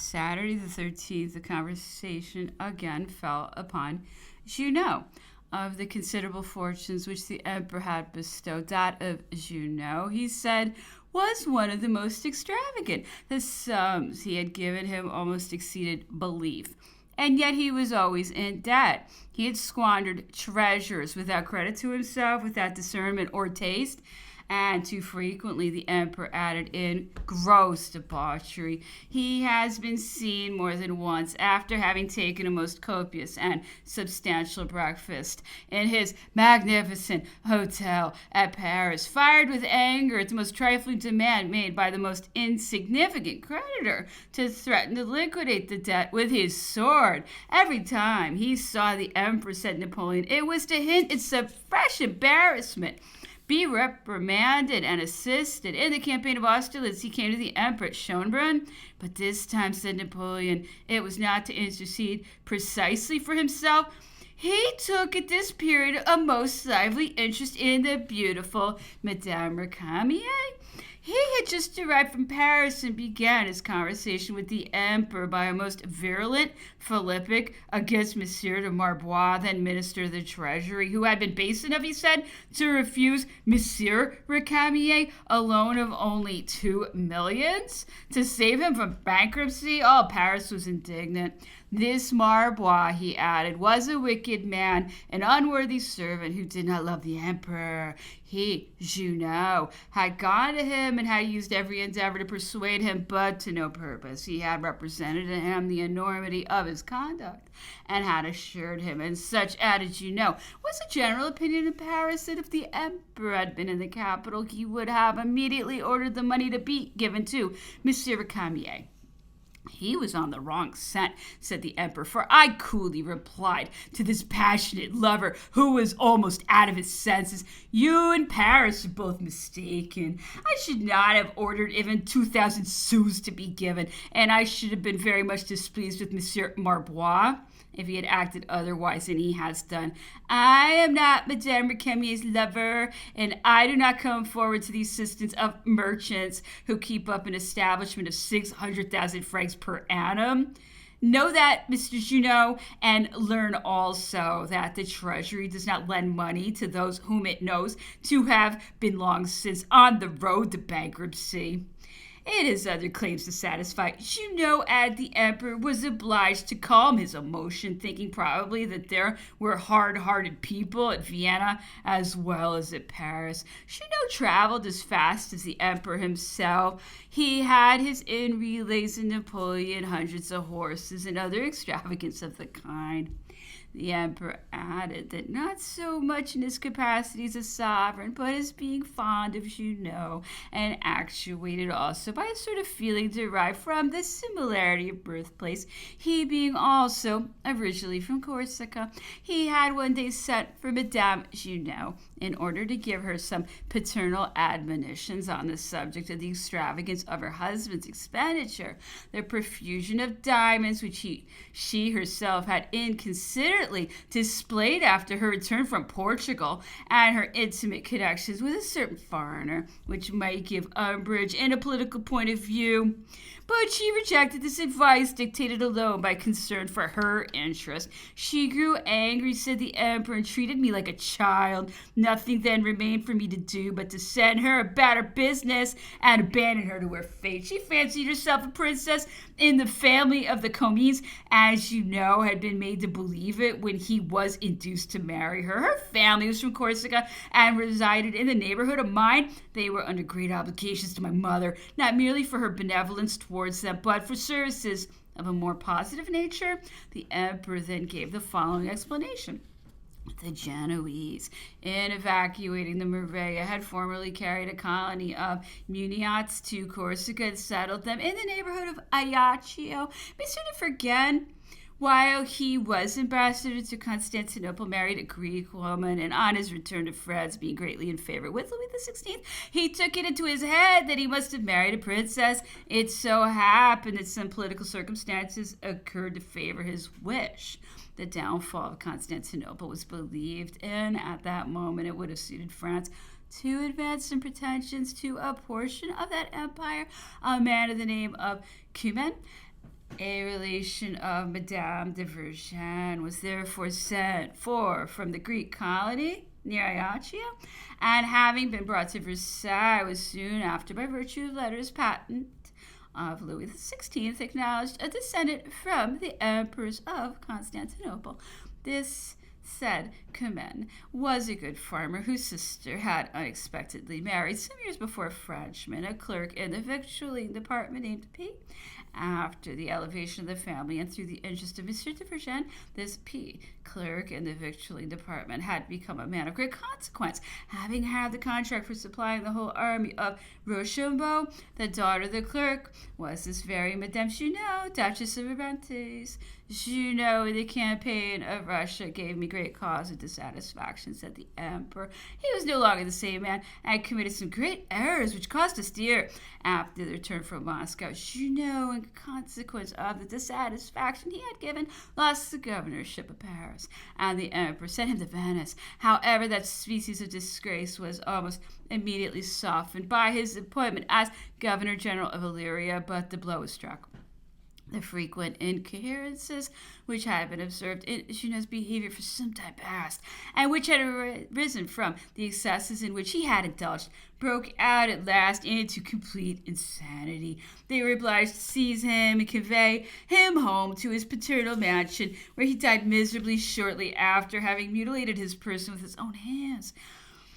Saturday the 13th, the conversation again fell upon Junot. Of the considerable fortunes which the emperor had bestowed, that of Junot, he said, was one of the most extravagant. The sums he had given him almost exceeded belief. And yet he was always in debt. He had squandered treasures without credit to himself, without discernment or taste. And too frequently the emperor added in gross debauchery. He has been seen more than once, after having taken a most copious and substantial breakfast in his magnificent hotel at Paris, fired with anger at the most trifling demand made by the most insignificant creditor, to threaten to liquidate the debt with his sword. Every time he saw the emperor, said Napoleon, it was to hint at some fresh embarrassment. Be reprimanded and assisted. In the campaign of Austerlitz, he came to the emperor at Schönbrunn, but this time, said Napoleon, it was not to intercede precisely for himself. He took at this period a most lively interest in the beautiful Madame Récamier. He had just arrived from Paris and began his conversation with the emperor by a most virulent philippic against Monsieur de Marbois, then Minister of the Treasury, who had been base enough, he said, to refuse Monsieur Récamier a loan of only 2 millions to save him from bankruptcy. All Paris was indignant. This Marbois, he added, was a wicked man, an unworthy servant who did not love the emperor. He, Junot, had gone to him and had used every endeavor to persuade him, but to no purpose. He had represented to him the enormity of his conduct, and had assured him, and such, added Junot, was the general opinion in Paris, that if the emperor had been in the capital, he would have immediately ordered the money to be given to Monsieur Récamier. He was on the wrong scent, said the emperor, for I coolly replied to this passionate lover, who was almost out of his senses, you and Paris are both mistaken. I should not have ordered even 2,000 sous to be given, and I should have been very much displeased with Monsieur Marbois if he had acted otherwise than he has done. I am not Madame Récamier's lover, and I do not come forward to the assistance of merchants who keep up an establishment of 600,000 francs per annum. Know that, Mr. Junot, and learn also that the Treasury does not lend money to those whom it knows to have been long since on the road to bankruptcy. It has other claims to satisfy. Junot, added the emperor, was obliged to calm his emotion, thinking probably that there were hard-hearted people at Vienna as well as at Paris. Junot traveled as fast as the emperor himself. He had his inn-relays in Napoleon, hundreds of horses, and other extravagance of the kind. The emperor added that not so much in his capacity as a sovereign, but as being fond of Junot, and actuated also by a sort of feeling derived from the similarity of birthplace, he being also originally from Corsica, he had one day sent for Madame Junot in order to give her some paternal admonitions on the subject of the extravagance of her husband's expenditure, the profusion of diamonds which she herself had inconsiderately displayed after her return from Portugal, and her intimate connections with a certain foreigner, which might give umbrage in a political point of view. But she rejected this advice, dictated alone by concern for her interest. She grew angry, said the emperor, and treated me like a child. Nothing then remained for me to do but to send her about her business and abandon her to her fate. She fancied herself a princess in the family of the Comines, as you know, had been made to believe it when he was induced to marry her. Her family was from Corsica and resided in the neighborhood of mine. They were under great obligations to my mother, not merely for her benevolence towards them, but for services of a more positive nature. The emperor then gave the following explanation. The Genoese, in evacuating the Morea, had formerly carried a colony of Muniots to Corsica and settled them in the neighborhood of Ajaccio. Monsieur de Vergennes, while he was ambassador to Constantinople, married a Greek woman, and on his return to France, being greatly in favor with Louis XVI, he took it into his head that he must have married a princess. It so happened that some political circumstances occurred to favor his wish. The downfall of Constantinople was believed, and at that moment it would have suited France to advance some pretensions to a portion of that empire. A man of the name of Cumin, A relation of Madame de Vergennes was therefore sent for from the Greek colony near Iachia, and having been brought to Versailles, was soon after, by virtue of letters patent of Louis XVI, acknowledged a descendant from the emperors of Constantinople. This said Comnène was a good farmer whose sister had unexpectedly married some years before a Frenchman, a clerk in the victualling department named Paie. After the elevation of the family and through the interest of M. de Vergennes, this P, clerk in the victualling department, had become a man of great consequence, having had the contract for supplying the whole army of Rochambeau. The daughter of the clerk was this very Madame Junot, Duchess of Orontes. Junot, in the campaign of Russia, gave me great cause of dissatisfaction, said the emperor. He was no longer the same man, and had committed some great errors which cost us dear. After the return from Moscow, Junot, in consequence of the dissatisfaction he had given, lost the governorship of Paris, and the emperor sent him to Venice. However, that species of disgrace was almost immediately softened by his appointment as governor general of Illyria, but the blow was struck. The frequent incoherences which had been observed in Junot's behavior for some time past, and which had arisen from the excesses in which he had indulged, broke out at last into complete insanity. They were obliged to seize him and convey him home to his paternal mansion, where he died miserably shortly after, having mutilated his person with his own hands.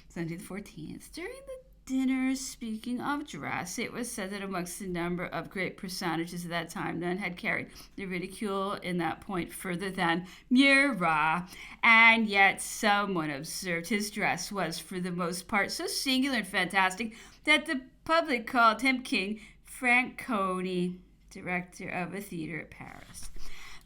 Sunday the 14th. During the dinner, speaking of dress, it was said that amongst the number of great personages of that time, none had carried the ridicule in that point further than Murat, and yet someone observed his dress was for the most part so singular and fantastic that the public called him King Franconi, director of a theater at Paris.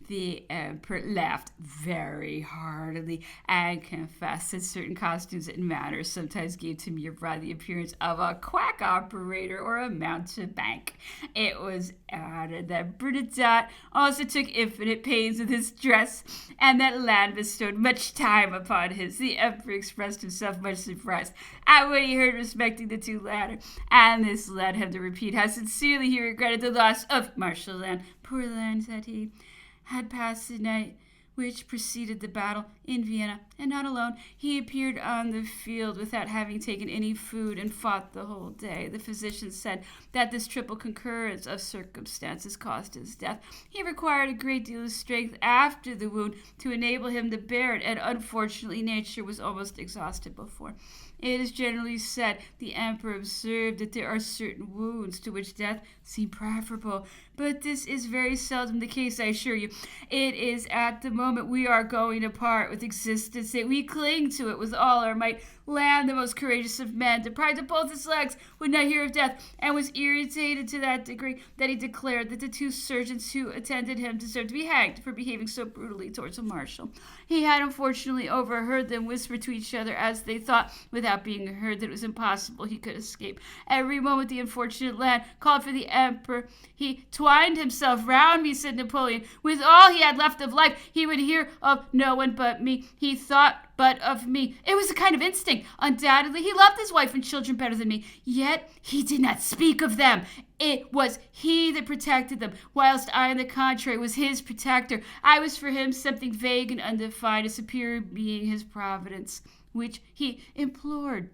The emperor laughed very heartily and confessed that certain costumes and manners sometimes gave to Murat the appearance of a quack operator or a mountebank. It was added that Bernadette also took infinite pains with his dress, and that Land bestowed much time upon his. The emperor expressed himself much surprised at what he heard respecting the two latter, and this led him to repeat how sincerely he regretted the loss of Marshal Land. Poor Land, said he, had passed the night which preceded the battle in Vienna, and not alone. He appeared on the field without having taken any food and fought the whole day. The physicians said that this triple concurrence of circumstances caused his death. He required a great deal of strength after the wound to enable him to bear it, and unfortunately nature was almost exhausted before. It is generally said, the emperor observed, that there are certain wounds to which death seems preferable, but this is very seldom the case, I assure you. It is at the moment we are going to part with existence that we cling to it with all our might. Land, the most courageous of men, deprived of both his legs, would not hear of death, and was irritated to that degree that he declared that the two surgeons who attended him deserved to be hanged for behaving so brutally towards a marshal. He had unfortunately overheard them whisper to each other, as they thought, without being heard, that it was impossible he could escape. Every moment the unfortunate Land called for the emperor. He twined himself round me, said Napoleon. With all he had left of life, he would hear of no one but me. He thought but of me. It was a kind of instinct. Undoubtedly, he loved his wife and children better than me. Yet he did not speak of them. It was he that protected them, whilst I, on the contrary, was his protector. I was for him something vague and undefined, a superior being, his providence, which he implored.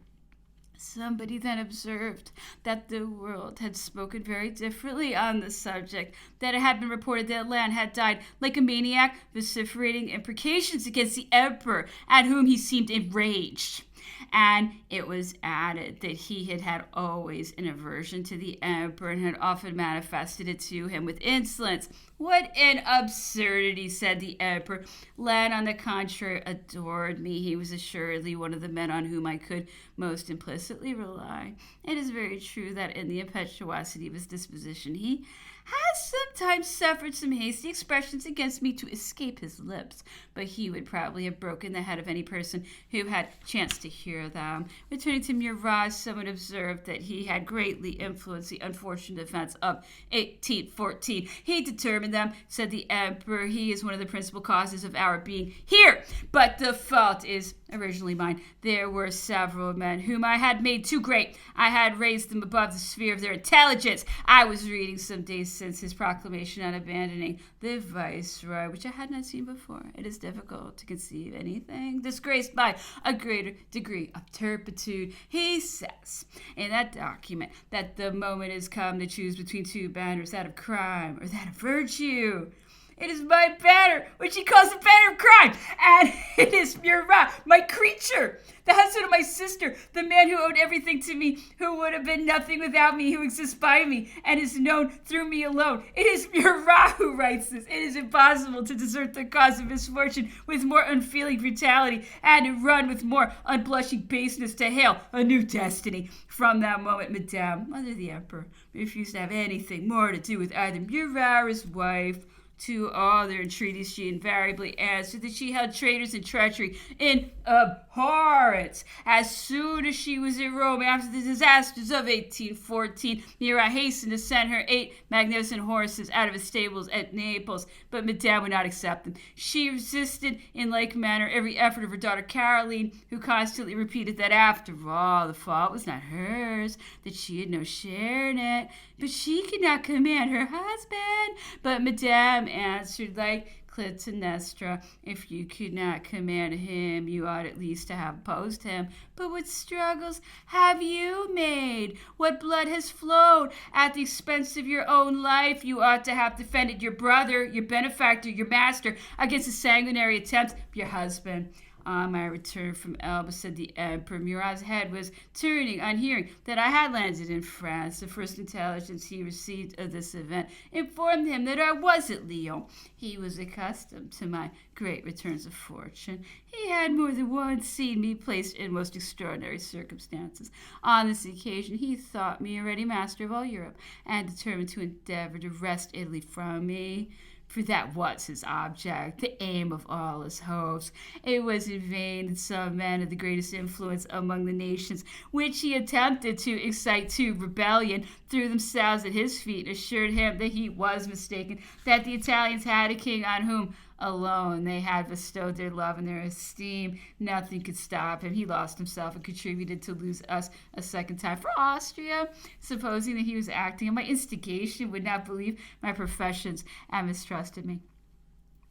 Somebody then observed that the world had spoken very differently on the subject, that it had been reported that Land had died like a maniac, vociferating imprecations against the emperor, at whom he seemed enraged. And it was added that he had had always an aversion to the emperor and had often manifested it to him with insolence. What an absurdity, said the emperor. Land, on the contrary, adored me. He was assuredly one of the men on whom I could most implicitly rely. It is very true that in the impetuosity of his disposition he has sometimes suffered some hasty expressions against me to escape his lips, but he would probably have broken the head of any person who had chanced to hear them. Returning to Murat, someone observed that he had greatly influenced the unfortunate events of 1814. He determined them, said the emperor. He is one of the principal causes of our being here, but the fault is originally mine. There were several men whom I had made too great. I had raised them above the sphere of their intelligence. I was reading some days since his proclamation on abandoning the viceroy, which I had not seen before. It is difficult to conceive anything disgraced by a greater degree of turpitude. He says in that document that the moment has come to choose between two banners, that of crime or that of virtue. It is my banner, which he calls the banner of crime, and it is Murat, my creature, the husband of my sister, the man who owed everything to me, who would have been nothing without me, who exists by me, and is known through me alone. It is Murat who writes this. It is impossible to desert the cause of misfortune with more unfeeling brutality, and to run with more unblushing baseness to hail a new destiny. From that moment, Madame, Mother the Emperor, refused to have anything more to do with either Murat or his wife. To all their entreaties, she invariably answered that she held traitors and treachery in abhorrence. As soon as she was in Rome after the disasters of 1814, Murat hastened to send her 8 magnificent horses out of his stables at Naples, but Madame would not accept them. She resisted in like manner every effort of her daughter Caroline, who constantly repeated that after all, the fault was not hers, that she had no share in it, but she could not command her husband. But Madame answered like Clytemnestra, if you could not command him, you ought at least to have opposed him. But what struggles have you made? What blood has flowed at the expense of your own life? You ought to have defended your brother, your benefactor, your master, against the sanguinary attempts of your husband. On my return from Elba, said the Emperor, Murat's head was turning on hearing that I had landed in France. The first intelligence he received of this event informed him that I was at Lyons. He was accustomed to my great returns of fortune. He had more than once seen me placed in most extraordinary circumstances. On this occasion, he thought me already master of all Europe, and determined to endeavor to wrest Italy from me. For that was his object, the aim of all his hopes. It was in vain that some men of the greatest influence among the nations, which he attempted to excite to rebellion, threw themselves at his feet, assured him that he was mistaken, that the Italians had a king on whom alone they had bestowed their love and their esteem. Nothing could stop him. He lost himself and contributed to lose us a second time. For Austria, supposing that he was acting on my instigation, would not believe my professions and mistrusted me.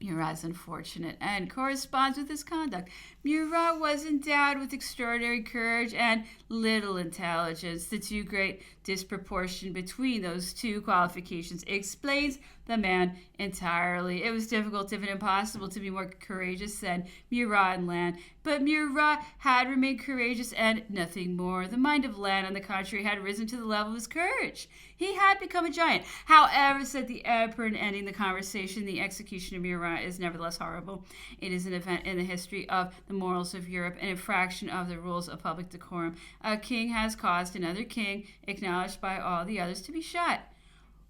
Murat is unfortunate and corresponds with his conduct. Murat was endowed with extraordinary courage and little intelligence. The too great disproportion between those two qualifications explains the man entirely. It was difficult, if not impossible, to be more courageous than Murat in Land, but Murat had remained courageous and nothing more. The mind of Land, on the contrary, had risen to the level of his courage. He had become a giant. However, said the Emperor in ending the conversation, the execution of Murat is nevertheless horrible. It is an event in the history of the morals of Europe, an infraction of the rules of public decorum. A king has caused another king, acknowledged by all the others, to be shot.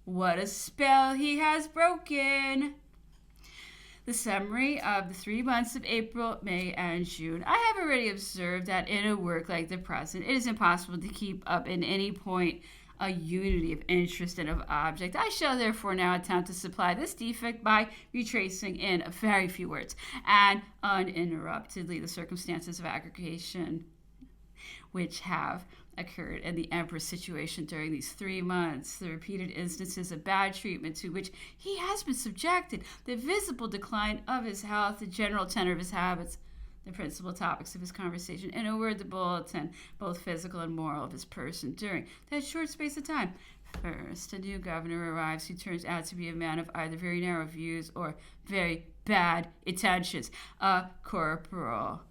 What a spell he has broken! The summary of the 3 months of April, May, and June. I have already observed that in a work like the present, it is impossible to keep up in any point a unity of interest and of object. I shall therefore now attempt to supply this defect by retracing in a very few words and uninterruptedly the circumstances of aggregation which have occurred in the Emperor's situation during these 3 months, the repeated instances of bad treatment to which he has been subjected, the visible decline of his health, the general tenor of his habits, the principal topics of his conversation, in a word, the bulletin, both physical and moral, of his person during that short space of time. First, a new governor arrives who turns out to be a man of either very narrow views or very bad intentions, a corporal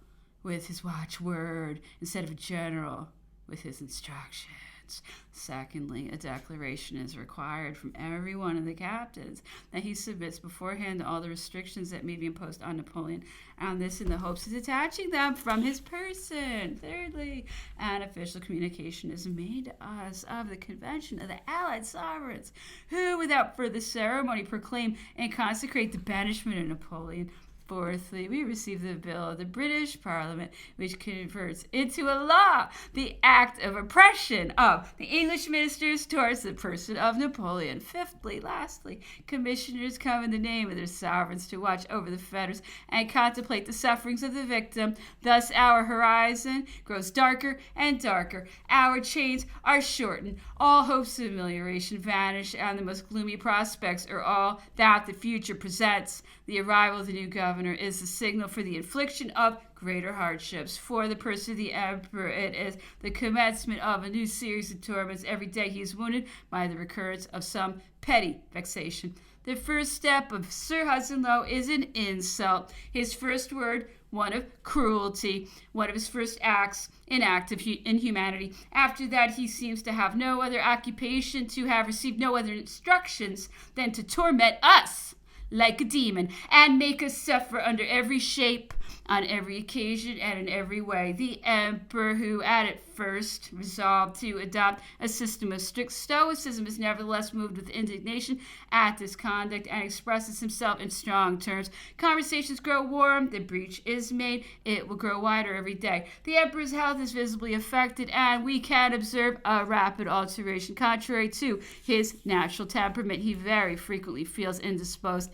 with his watchword instead of a general with his instructions. Secondly, a declaration is required from every one of the captains that he submits beforehand to all the restrictions that may be imposed on Napoleon, and this in the hopes of detaching them from his person. Thirdly, an official communication is made to us of the convention of the allied sovereigns, who, without further ceremony, proclaim and consecrate the banishment of Napoleon. Fourthly, we receive the bill of the British Parliament, which converts into a law the act of oppression of the English ministers towards the person of Napoleon. Fifthly, lastly, commissioners come in the name of their sovereigns to watch over the fetters and contemplate the sufferings of the victim. Thus, our horizon grows darker and darker. Our chains are shortened. All hopes of amelioration vanish, and the most gloomy prospects are all that the future presents. The arrival of the new governor is the signal for the infliction of greater hardships. For the person of the emperor, it is the commencement of a new series of torments. Every day he is wounded by the recurrence of some petty vexation. The first step of Sir Hudson Lowe is an insult. His first word, one of cruelty. One of his first acts, an act of inhumanity. After that, he seems to have no other occupation, to have received no other instructions than to torment us like a demon, and make us suffer under every shape, on every occasion, and in every way. The emperor, who at first resolved to adopt a system of strict stoicism, is nevertheless moved with indignation at this conduct and expresses himself in strong terms. Conversations grow warm, the breach is made, it will grow wider every day. The emperor's health is visibly affected, and we can observe a rapid alteration. Contrary to his natural temperament, he very frequently feels indisposed.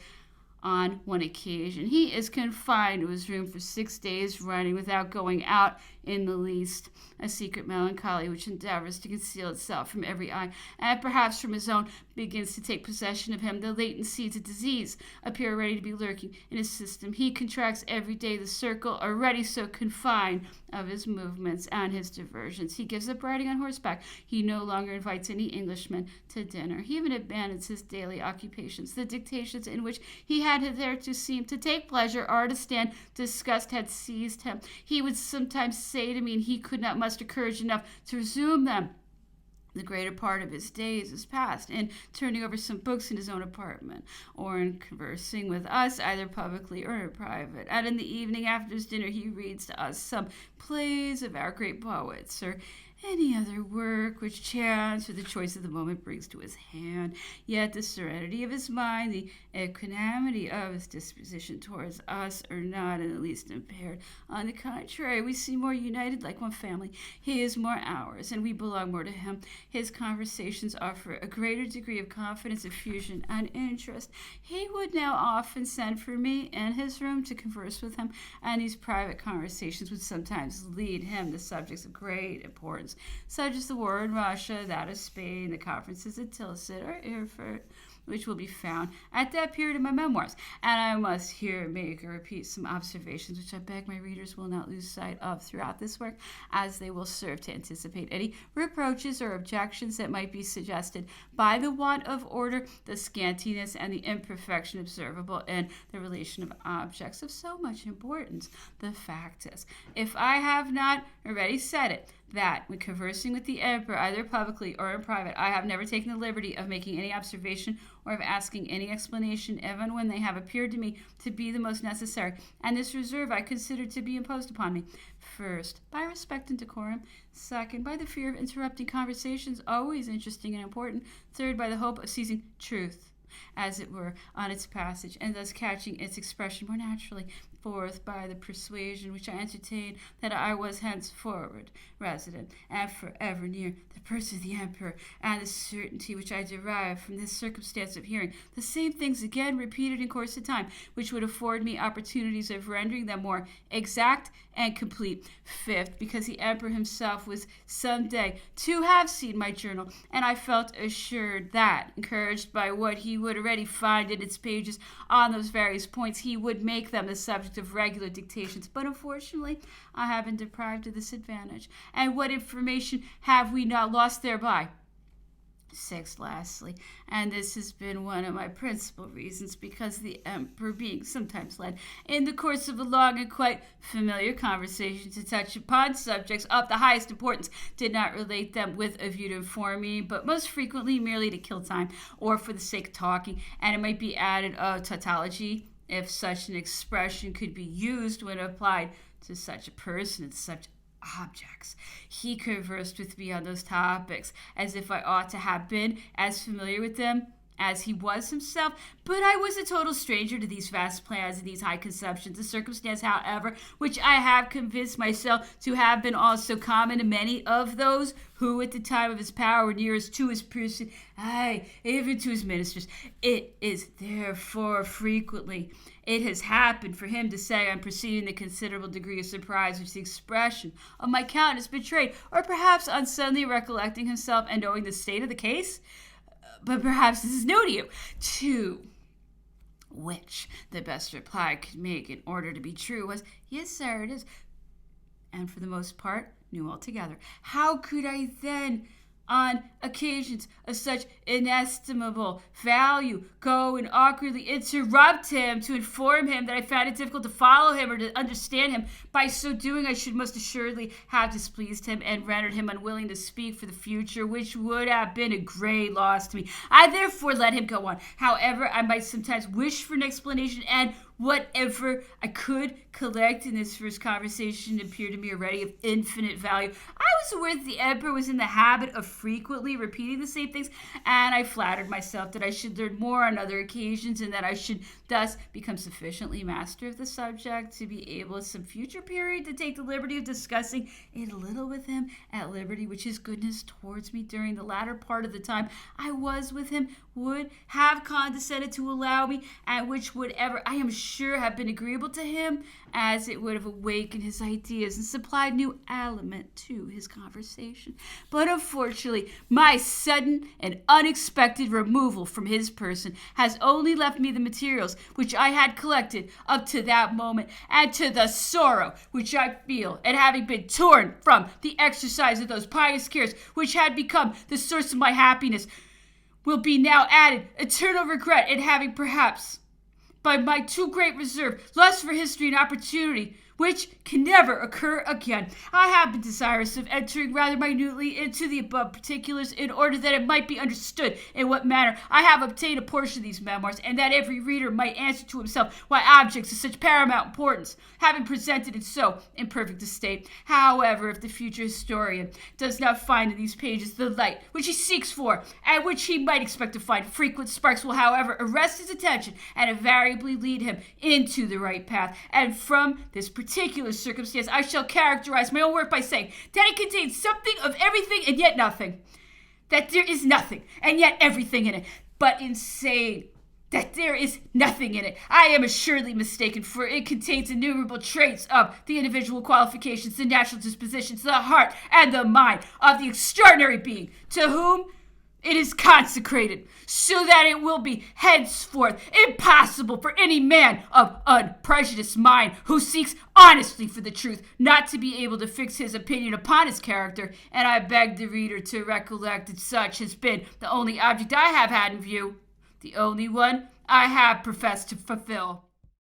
On one occasion, he is confined to his room for 6 days running without going out in the least. A secret melancholy which endeavors to conceal itself from every eye, and perhaps from his own, begins to take possession of him. The latent seeds of disease appear ready to be lurking in his system. He contracts every day the circle, already so confined, of his movements and his diversions. He gives up riding on horseback. He no longer invites any Englishmen to dinner. He even abandons his daily occupations. The dictations in which he had hitherto seemed to take pleasure or to stand disgust had seized him. He would sometimes say to me, and he could not muster courage enough to resume them, the greater part of his days is passed in turning over some books in his own apartment, or in conversing with us, either publicly or in private. And in the evening, after his dinner, he reads to us some plays of our great poets, or any other work which chance or the choice of the moment brings to his hand. Yet the serenity of his mind, the equanimity of his disposition towards us are not in the least impaired. On the contrary, we seem more united like one family. He is more ours, and we belong more to him. His conversations offer a greater degree of confidence, effusion, and interest. He would now often send for me in his room to converse with him, and these private conversations would sometimes lead him to subjects of great importance, such as the war in Russia, that of Spain, the conferences at Tilsit or Erfurt, which will be found at that period in my memoirs. And I must here make or repeat some observations which I beg my readers will not lose sight of throughout this work, as they will serve to anticipate any reproaches or objections that might be suggested by the want of order, the scantiness, and the imperfection observable in the relation of objects of so much importance. The fact is, if I have not already said it, that when conversing with the emperor, either publicly or in private, I have never taken the liberty of making any observation or of asking any explanation, even when they have appeared to me to be the most necessary. And this reserve I consider to be imposed upon me, first, by respect and decorum; second, by the fear of interrupting conversations always interesting and important; third, by the hope of seizing truth, as it were, on its passage, and thus catching its expression more naturally; fourth, by the persuasion which I entertained that I was henceforward resident and forever near the person of the emperor, and the certainty which I derived from this circumstance of hearing the same things again repeated in course of time, which would afford me opportunities of rendering them more exact and complete. Fifth, because the emperor himself was some day to have seen my journal, and I felt assured that, encouraged by what he would already find in its pages on those various points, he would make them the subject of regular dictations. But unfortunately, I have been deprived of this advantage. And what information have we not lost thereby? Sixth, lastly, and this has been one of my principal reasons, because the emperor, being sometimes led in the course of a long and quite familiar conversation to touch upon subjects of the highest importance, did not relate them with a view to inform me, but most frequently merely to kill time or for the sake of talking. And it might be added of tautology, if such an expression could be used when applied to such a person and such objects. He conversed with me on those topics as if I ought to have been as familiar with them as he was himself, but I was a total stranger to these vast plans and these high conceptions, a circumstance, however, which I have convinced myself to have been also common to many of those who at the time of his power were nearest to his person, aye, even to his ministers. It is therefore frequently it has happened for him to say, on perceiving the considerable degree of surprise which the expression of my countenance betrayed, or perhaps on suddenly recollecting himself and knowing the state of the case, but perhaps this is new to you, to which the best reply I could make in order to be true was, yes, sir, it is, and for the most part, new altogether. How could I then, on occasions of such inestimable value, go and awkwardly interrupt him to inform him that I found it difficult to follow him or to understand him? By so doing, I should most assuredly have displeased him and rendered him unwilling to speak for the future, which would have been a great loss to me. I therefore let him go on. However, I might sometimes wish for an explanation, and whatever I could collect in this first conversation appeared to me already of infinite value. I was aware that the emperor was in the habit of frequently repeating the same things, and I flattered myself that I should learn more on other occasions, and that I should thus become sufficiently master of the subject to be able at some future period to take the liberty of discussing it a little with him at liberty, which his goodness towards me during the latter part of the time I was with him would have condescended to allow me, and which would ever, I am sure, have been agreeable to him, as it would have awakened his ideas and supplied new aliment to his conversation. But unfortunately, my sudden and unexpected removal from his person has only left me the materials which I had collected up to that moment, and to the sorrow which I feel at having been torn from the exercise of those pious cares which had become the source of my happiness, will be now added eternal regret at having perhaps, by my too great reserve, lust for history and opportunity, which can never occur again. I have been desirous of entering rather minutely into the above particulars, in order that it might be understood in what manner I have obtained a portion of these memoirs, and that every reader might answer to himself why objects of such paramount importance have been presented in so imperfect a state. However, if the future historian does not find in these pages the light which he seeks for, and which he might expect to find, frequent sparks will, however, arrest his attention and invariably lead him into the right path. And from this particular circumstance, I shall characterize my own work by saying that it contains something of everything and yet nothing. That there is nothing and yet everything in it. But in saying that there is nothing in it, I am assuredly mistaken, for it contains innumerable traits of the individual qualifications, the natural dispositions, the heart, and the mind of the extraordinary being to whom it is consecrated, so that it will be henceforth impossible for any man of unprejudiced mind who seeks honestly for the truth not to be able to fix his opinion upon his character. And I beg the reader to recollect that such has been the only object I have had in view, the only one I have professed to fulfill.